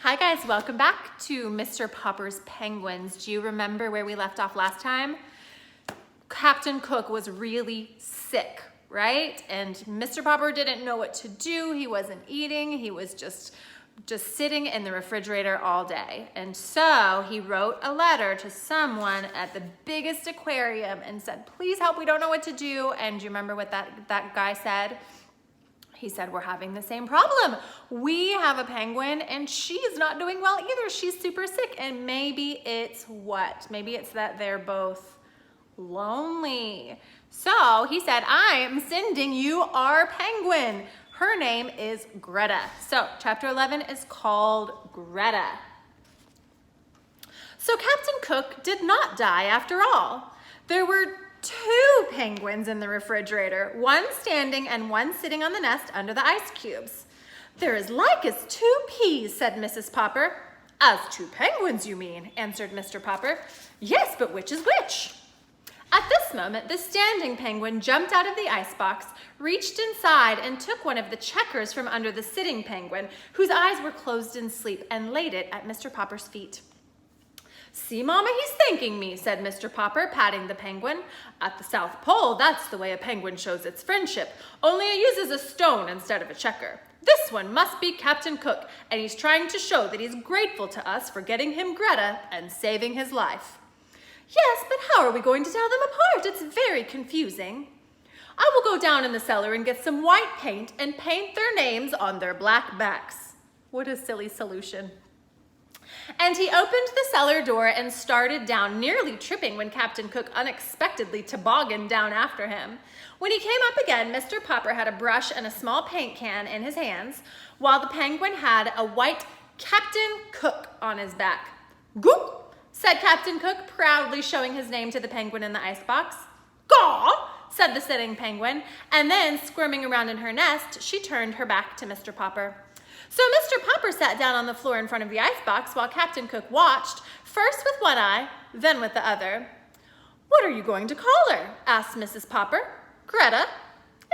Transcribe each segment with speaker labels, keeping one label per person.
Speaker 1: Hi guys, welcome back to Mr. Popper's Penguins. Do you remember where we left off last time? Captain Cook was really sick, right? And Mr. Popper didn't know what to do. He wasn't eating. He was just sitting in the refrigerator all day. And so he wrote a letter to someone at the biggest aquarium and said, please help, we don't know what to do. And do you remember what that guy said? He said, we're having the same problem. We have a penguin and she's not doing well either. She's super sick. And maybe it's what? Maybe it's that they're both lonely. So he said, I am sending you our penguin. Her name is Greta. So chapter 11 is called Greta. So Captain Cook did not die after all. There were 2 penguins in the refrigerator, one standing and one sitting on the nest under the ice cubes. They're as like as 2 peas, said Mrs. Popper. As 2 penguins, you mean, answered Mr. Popper. Yes, but which is which? At this moment, the standing penguin jumped out of the icebox, reached inside, and took one of the checkers from under the sitting penguin, whose eyes were closed in sleep, and laid it at Mr. Popper's feet. See, Mama, he's thanking me, said Mr. Popper, patting the penguin. At the South Pole, that's the way a penguin shows its friendship, only it uses a stone instead of a checker. This one must be Captain Cook, and he's trying to show that he's grateful to us for getting him Greta and saving his life. Yes, but how are we going to tell them apart? It's very confusing. I will go down in the cellar and get some white paint and paint their names on their black backs. What a silly solution. And he opened the cellar door and started down, nearly tripping when Captain Cook unexpectedly tobogganed down after him. When he came up again, Mr. Popper had a brush and a small paint can in his hands, while the penguin had a white Captain Cook on his back. Goop, said Captain Cook, proudly showing his name to the penguin in the icebox. Gaw, said the sitting penguin, and then, squirming around in her nest, she turned her back to Mr. Popper. So Mr. Popper sat down on the floor in front of the icebox while Captain Cook watched, first with one eye, then with the other. What are you going to call her? Asked Mrs. Popper. Greta.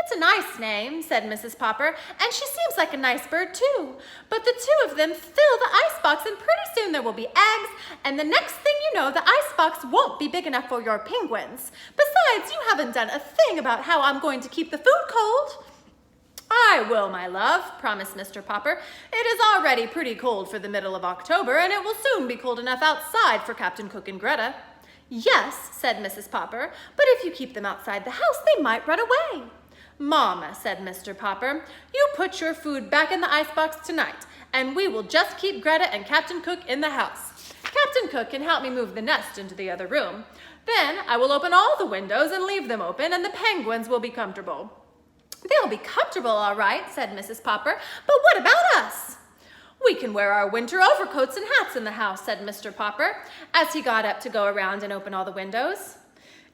Speaker 1: It's a nice name, said Mrs. Popper, and she seems like a nice bird too. But the 2 of them fill the icebox, and pretty soon there will be eggs, and the next thing you know, the icebox won't be big enough for your penguins. Besides, you haven't done a thing about how I'm going to keep the food cold. I will, my love, promised Mr. Popper. It is already pretty cold for the middle of October, and it will soon be cold enough outside for Captain Cook and Greta. Yes, said Mrs. Popper, but if you keep them outside the house, they might run away. Mama, said Mr. Popper, you put your food back in the icebox tonight, and we will just keep Greta and Captain Cook in the house. Captain Cook can help me move the nest into the other room. Then I will open all the windows and leave them open, and the penguins will be comfortable. They'll be comfortable, all right, said Mrs. Popper, but what about us? We can wear our winter overcoats and hats in the house, said Mr. Popper, as he got up to go around and open all the windows.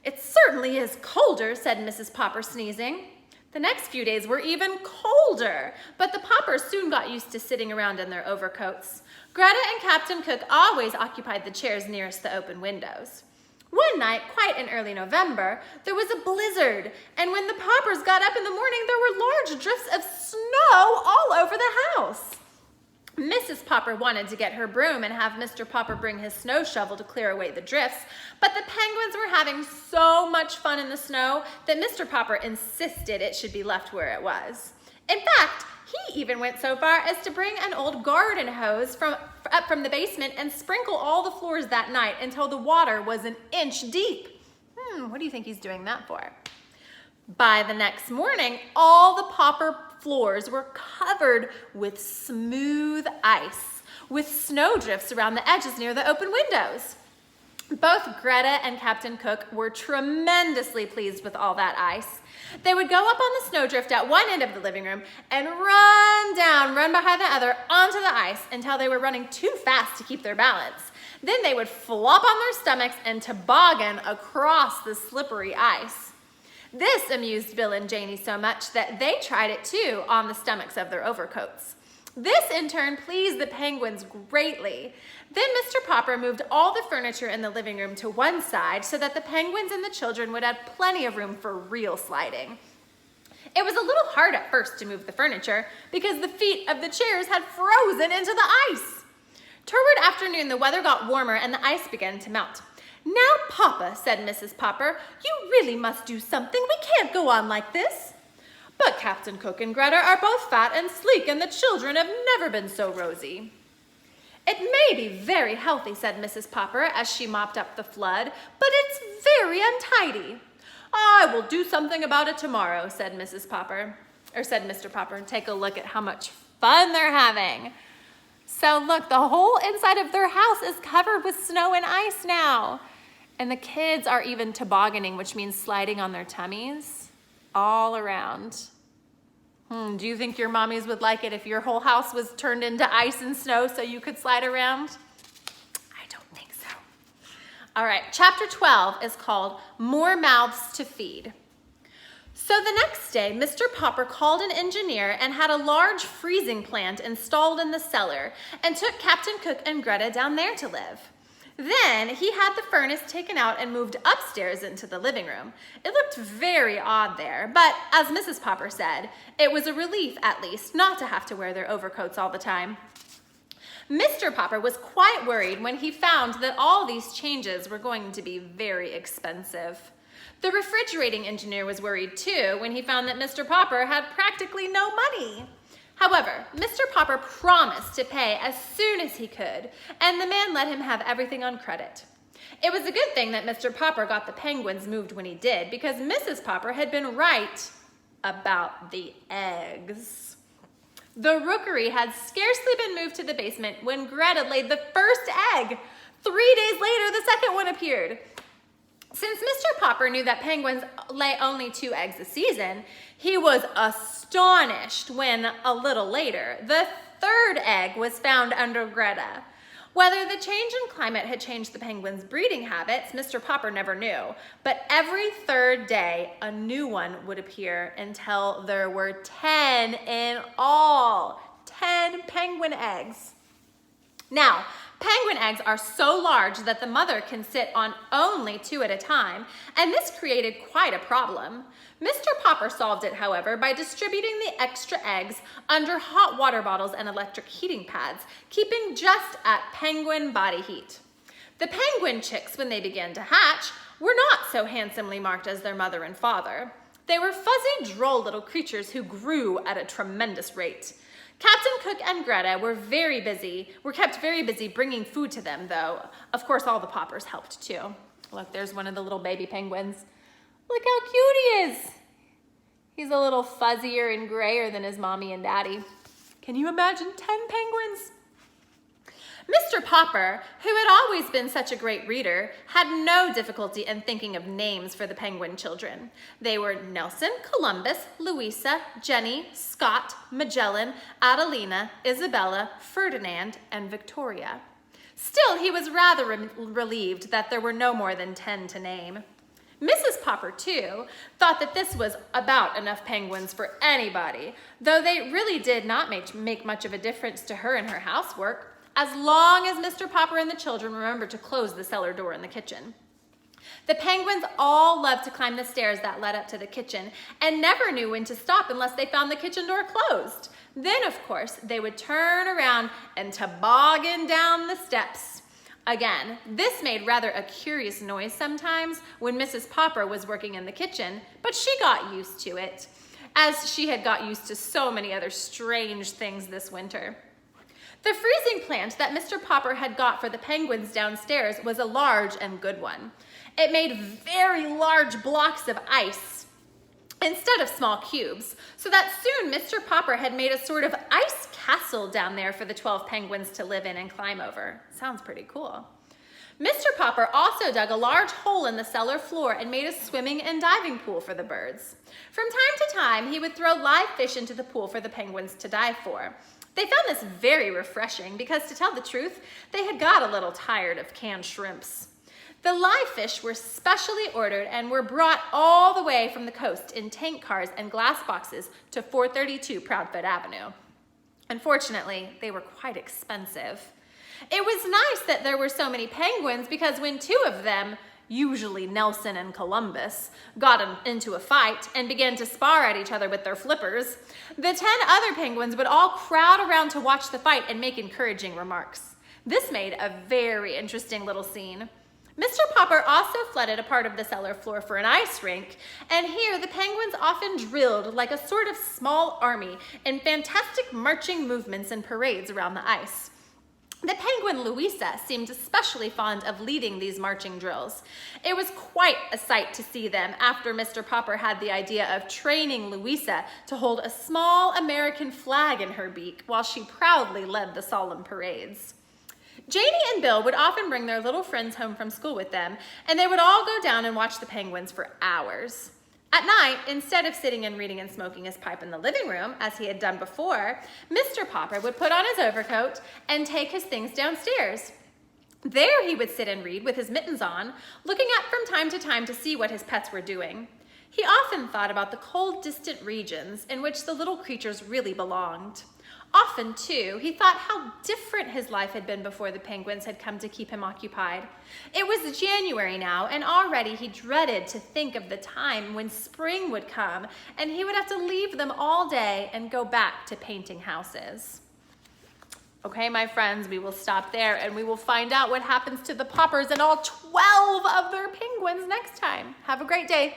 Speaker 1: It certainly is colder, said Mrs. Popper, sneezing. The next few days were even colder, but the Poppers soon got used to sitting around in their overcoats. Greta and Captain Cook always occupied the chairs nearest the open windows. One night, quite in early November, there was a blizzard, and when the Poppers got up in the morning, there were large drifts of snow all over the house. Mrs. Popper wanted to get her broom and have Mr. Popper bring his snow shovel to clear away the drifts, but the penguins were having so much fun in the snow that Mr. Popper insisted it should be left where it was. In fact, he even went so far as to bring an old garden hose up from the basement and sprinkle all the floors that night until the water was an inch deep. What do you think he's doing that for? By the next morning, all the Popper floors were covered with smooth ice, with snowdrifts around the edges near the open windows. Both Greta and Captain Cook were tremendously pleased with all that ice. They would go up on the snowdrift at one end of the living room and run behind the other onto the ice until they were running too fast to keep their balance. Then they would flop on their stomachs and toboggan across the slippery ice. This amused Bill and Janie so much that they tried it too on the stomachs of their overcoats. This in turn pleased the penguins greatly. Then Mr. Popper moved all the furniture in the living room to one side so that the penguins and the children would have plenty of room for real sliding. It was a little hard at first to move the furniture because the feet of the chairs had frozen into the ice. Toward afternoon, the weather got warmer and the ice began to melt. "Now, Papa," said Mrs. Popper, "you really must do something. We can't go on like this." "But Captain Cook and Greta are both fat and sleek, and the children have never been so rosy." "It may be very healthy," said Mrs. Popper as she mopped up the flood, "but it's very untidy." "I will do something about it tomorrow," said Mrs. Popper, or said Mr. Popper. Take a look at how much fun they're having. So look, the whole inside of their house is covered with snow and ice now. And the kids are even tobogganing, which means sliding on their tummies all around. Do you think your mommies would like it if your whole house was turned into ice and snow so you could slide around? I don't think so. All right, chapter 12 is called More Mouths to Feed. So the next day, Mr. Popper called an engineer and had a large freezing plant installed in the cellar and took Captain Cook and Greta down there to live. Then he had the furnace taken out and moved upstairs into the living room. It looked very odd there, but as Mrs. Popper said, it was a relief at least not to have to wear their overcoats all the time. Mr. Popper was quite worried when he found that all these changes were going to be very expensive. The refrigerating engineer was worried too when he found that Mr. Popper had practically no money. However, Mr. Popper promised to pay as soon as he could, and the man let him have everything on credit. It was a good thing that Mr. Popper got the penguins moved when he did, because Mrs. Popper had been right about the eggs. The rookery had scarcely been moved to the basement when Greta laid the first egg. 3 days later, the second one appeared. Since Mr. Popper knew that penguins lay only 2 eggs a season, he was astonished when, a little later, the 3rd egg was found under Greta. Whether the change in climate had changed the penguins' breeding habits, Mr. Popper never knew, but every 3rd day, a new one would appear until there were 10 in all. 10 penguin eggs. Now, penguin eggs are so large that the mother can sit on only 2 at a time, and this created quite a problem. Mr. Popper solved it, however, by distributing the extra eggs under hot water bottles and electric heating pads, keeping just at penguin body heat. The penguin chicks, when they began to hatch, were not so handsomely marked as their mother and father. They were fuzzy, droll little creatures who grew at a tremendous rate. Captain Cook and Greta were kept very busy bringing food to them, though. Of course, all the Poppers helped too. Look, there's one of the little baby penguins. Look how cute he is. He's a little fuzzier and grayer than his mommy and daddy. Can you imagine 10 penguins? Mr. Popper, who had always been such a great reader, had no difficulty in thinking of names for the penguin children. They were Nelson, Columbus, Louisa, Jenny, Scott, Magellan, Adelina, Isabella, Ferdinand, and Victoria. Still, he was rather relieved that there were no more than 10 to name. Mrs. Popper, too, thought that this was about enough penguins for anybody, though they really did not make much of a difference to her in her housework, as long as Mr. Popper and the children remembered to close the cellar door in the kitchen. The penguins all loved to climb the stairs that led up to the kitchen and never knew when to stop unless they found the kitchen door closed. Then, of course, they would turn around and toboggan down the steps. Again, this made rather a curious noise sometimes when Mrs. Popper was working in the kitchen, but she got used to it, as she had got used to so many other strange things this winter. The freezing plant that Mr. Popper had got for the penguins downstairs was a large and good one. It made very large blocks of ice instead of small cubes, so that soon Mr. Popper had made a sort of ice castle down there for the 12 penguins to live in and climb over. Sounds pretty cool. Mr. Popper also dug a large hole in the cellar floor and made a swimming and diving pool for the birds. From time to time, he would throw live fish into the pool for the penguins to dive for. They found this very refreshing because, to tell the truth, they had got a little tired of canned shrimps. The live fish were specially ordered and were brought all the way from the coast in tank cars and glass boxes to 432 Proudfoot Avenue. Unfortunately, they were quite expensive. It was nice that there were so many penguins because when 2 of them, usually Nelson and Columbus, got into a fight and began to spar at each other with their flippers, the 10 other penguins would all crowd around to watch the fight and make encouraging remarks. This made a very interesting little scene. Mr. Popper also flooded a part of the cellar floor for an ice rink, and here the penguins often drilled like a sort of small army in fantastic marching movements and parades around the ice. The penguin Louisa seemed especially fond of leading these marching drills. It was quite a sight to see them after Mr. Popper had the idea of training Louisa to hold a small American flag in her beak while she proudly led the solemn parades. Janie and Bill would often bring their little friends home from school with them, and they would all go down and watch the penguins for hours. At night, instead of sitting and reading and smoking his pipe in the living room, as he had done before, Mr. Popper would put on his overcoat and take his things downstairs. There he would sit and read with his mittens on, looking up from time to time to see what his pets were doing. He often thought about the cold, distant regions in which the little creatures really belonged. Often, too, he thought how different his life had been before the penguins had come to keep him occupied. It was January now, and already he dreaded to think of the time when spring would come, and he would have to leave them all day and go back to painting houses. Okay, my friends, we will stop there, and we will find out what happens to the Poppers and all 12 of their penguins next time. Have a great day.